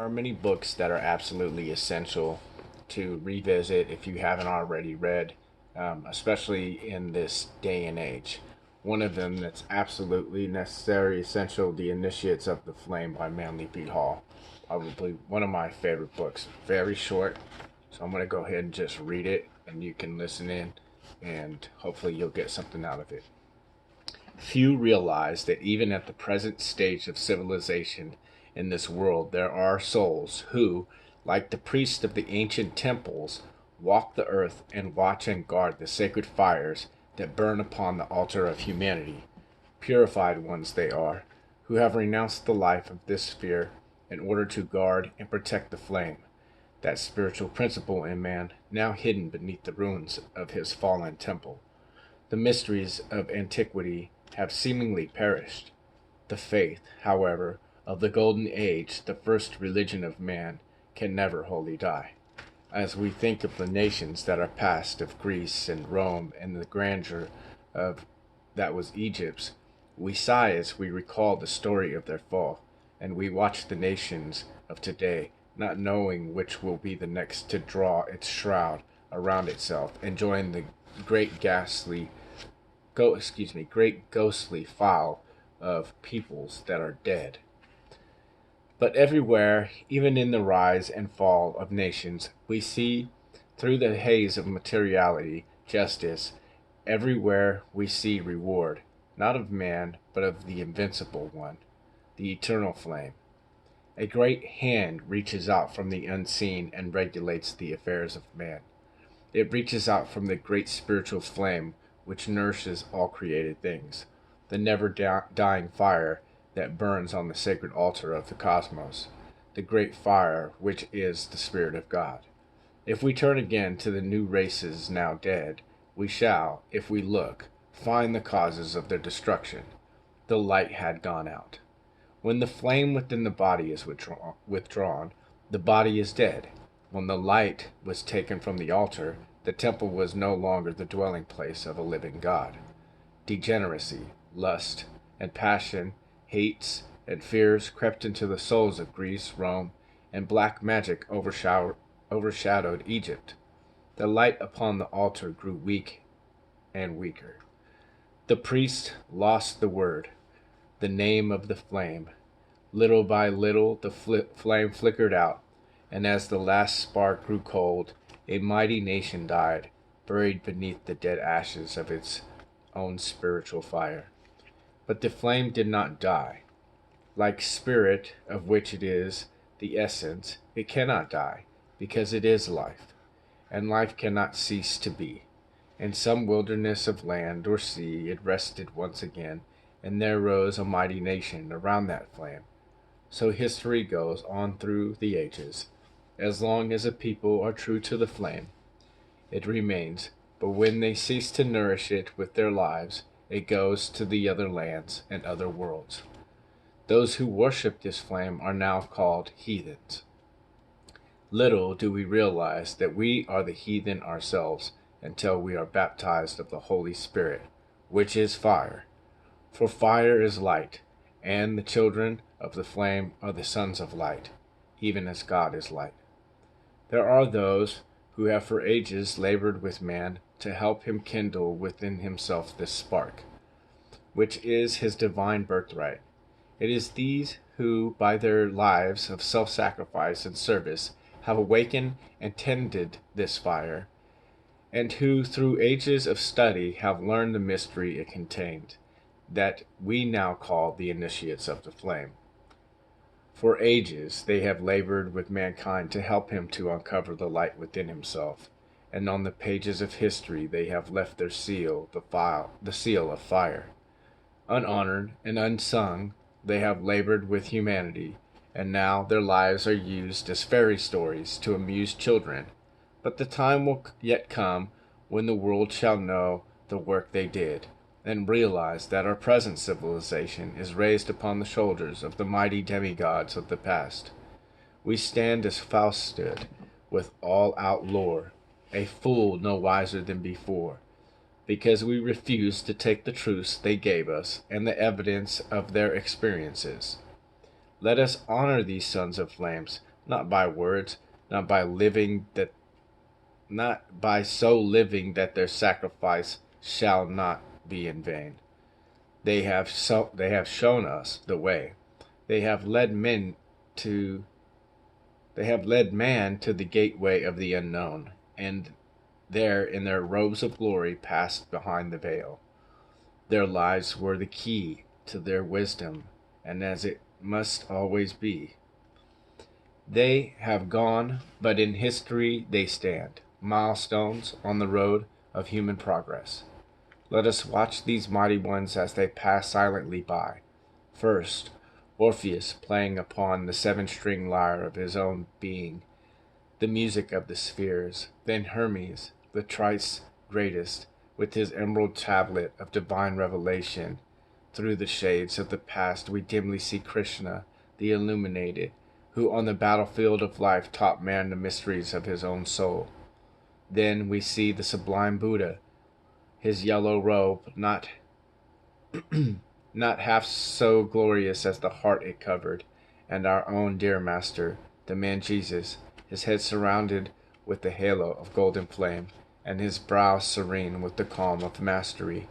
are many books that are absolutely essential to revisit if you haven't already read, especially in this day and age. One of them that's absolutely necessary, essential, The Initiates of the Flame by Manly P. Hall. Probably one of my favorite books. Very short, so I'm going to go ahead and just read it, and you can listen in, and hopefully you'll get something out of it. Few realize that even at the present stage of civilization in this world, there are souls who, like the priests of the ancient temples, walk the earth and watch and guard the sacred fires that burn upon the altar of humanity. Purified ones they are, who have renounced the life of this sphere in order to guard and protect the flame, that spiritual principle in man now hidden beneath the ruins of his fallen temple. The mysteries of antiquity have seemingly perished. The faith, however, of the Golden Age, the first religion of man, can never wholly die. As we think of the nations that are past, of Greece and Rome and the grandeur of that was Egypt's, we sigh as we recall the story of their fall, and we watch the nations of today, not knowing which will be the next to draw its shroud around itself and join the great great ghostly file of peoples that are dead. But everywhere, even in the rise and fall of nations, we see, through the haze of materiality, justice. Everywhere we see reward, not of man, but of the invincible one, the eternal flame. A great hand reaches out from the unseen and regulates the affairs of man. It reaches out from the great spiritual flame which nourishes all created things, the never dying fire that burns on the sacred altar of the cosmos, the great fire which is the Spirit of God. If we turn again to the new races now dead, we shall, if we look, find the causes of their destruction. The light had gone out. When the flame within the body is withdrawn, the body is dead. When the light was taken from the altar, the temple was no longer the dwelling place of a living God. Degeneracy, lust, and passion, hates, and fears crept into the souls of Greece, Rome, and black magic overshadowed Egypt. The light upon the altar grew weak and weaker. The priest lost the word, the name of the flame. Little by little the flame flickered out, and as the last spark grew cold, a mighty nation died, buried beneath the dead ashes of its own spiritual fire. But the flame did not die. Like spirit, of which it is the essence, it cannot die, because it is life, and life cannot cease to be. In some wilderness of land or sea it rested once again, and there rose a mighty nation around that flame. So history goes on through the ages. As long as a people are true to the flame, it remains, but when they cease to nourish it with their lives, it goes to the other lands and other worlds. Those who worship this flame are now called heathens. Little do we realize that we are the heathen ourselves until we are baptized of the Holy Spirit, which is fire. For fire is light, and the children of the flame are the sons of light, even as God is light. There are those who have for ages labored with man to help him kindle within himself this spark, which is his divine birthright. It is these who, by their lives of self-sacrifice and service, have awakened and tended this fire, and who, through ages of study, have learned the mystery it contained, that we now call the initiates of the flame. For ages they have labored with mankind to help him to uncover the light within himself, and on the pages of history they have left their seal, the seal of fire. Unhonored and unsung, they have labored with humanity, and now their lives are used as fairy stories to amuse children. But the time will yet come when the world shall know the work they did, and realize that our present civilization is raised upon the shoulders of the mighty demigods of the past. We stand as Faust stood, with all-out lore, a fool no wiser than before, because we refuse to take the truths they gave us and the evidence of their experiences. Let us honor these sons of flames, not by words, not by living that not by so living that their sacrifice shall not be in vain. They have shown us the way. They have led men to they have led man to the gateway of the unknown, and there in their robes of glory passed behind the veil. Their lives were the key to their wisdom, and as it must always be. They have gone, but in history they stand, milestones on the road of human progress. Let us watch these mighty ones as they pass silently by. First, Orpheus playing upon the seven-string lyre of his own being, the music of the spheres. Then Hermes, the thrice greatest, with his emerald tablet of divine revelation. Through the shades of the past we dimly see Krishna, the illuminated, who on the battlefield of life taught man the mysteries of his own soul. Then we see the sublime Buddha, his yellow robe not not half so glorious as the heart it covered, and our own dear master, the man Jesus, his head surrounded with the halo of golden flame, and his brow serene with the calm of mastery.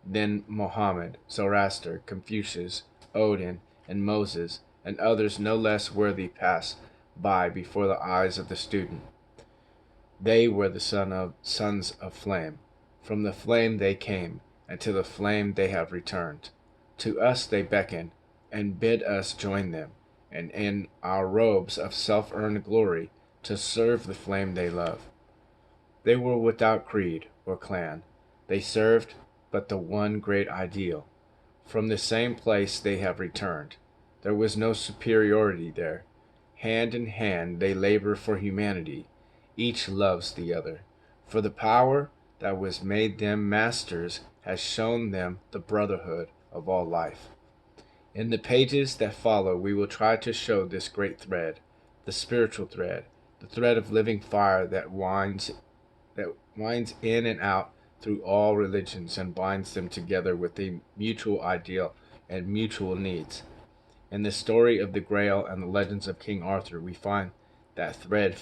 Then Mohammed, Zoroaster, Confucius, Odin, and Moses, and others no less worthy pass by before the eyes of the student. They were the sons of flame. From the flame they came, and to the flame they have returned. To us they beckon, and bid us join them, and in our robes of self-earned glory, to serve the flame they love. They were without creed or clan. They served but the one great ideal. From the same place they have returned. There was no superiority there. Hand in hand they labor for humanity. Each loves the other. For the power that was made them masters has shown them the brotherhood of all life. In the pages that follow we will try to show this great thread, the spiritual thread, the thread of living fire that winds in and out through all religions and binds them together with a mutual ideal and mutual needs. In the story of the Grail and the legends of King Arthur, we find that thread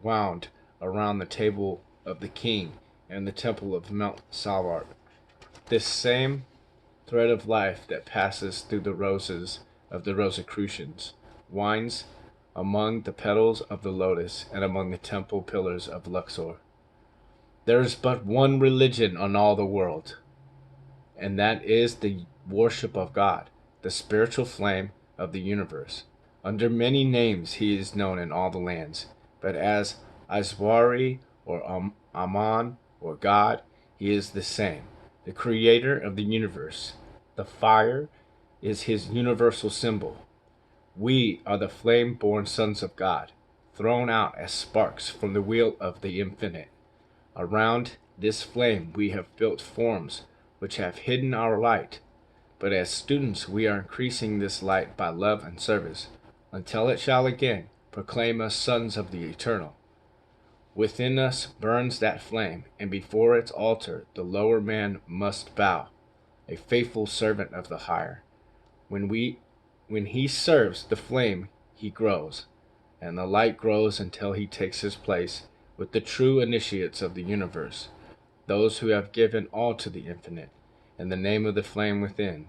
wound around the table of the king and the temple of Mount Salvart. This same thread of life that passes through the roses of the Rosicrucians winds among the petals of the lotus and among the temple pillars of Luxor. There is but one religion on all the world, and that is the worship of God, the spiritual flame of the universe. Under many names he is known in all the lands, but as Iswari or Aman or God, he is the same, the creator of the universe. The fire is his universal symbol. We are the flame-born sons of God, thrown out as sparks from the wheel of the infinite. Around this flame we have built forms which have hidden our light, but as students we are increasing this light by love and service, until it shall again proclaim us sons of the eternal. Within us burns that flame, and before its altar the lower man must bow, a faithful servant of the higher. When he serves the flame, he grows, and the light grows until he takes his place with the true initiates of the universe, those who have given all to the infinite, in the name of the flame within.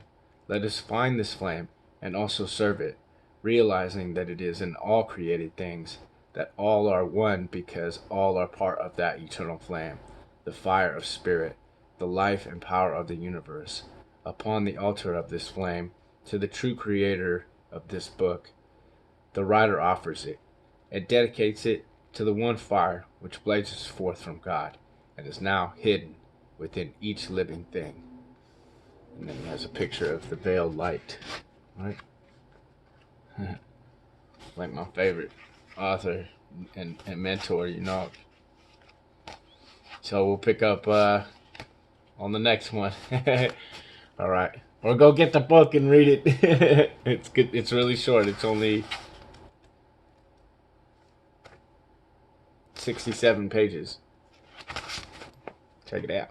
Let us find this flame and also serve it, realizing that it is in all created things, that all are one because all are part of that eternal flame, the fire of spirit, the life and power of the universe. Upon the altar of this flame, to the true creator of this book, the writer offers it, and dedicates it to the one fire which blazes forth from God, and is now hidden within each living thing. And then he has a picture of the veiled light, right? Like my favorite author and mentor, you know. So we'll pick up on the next one. All right. Or go get the book and read it. It's good. It's really short. It's only 67 pages. Check it out.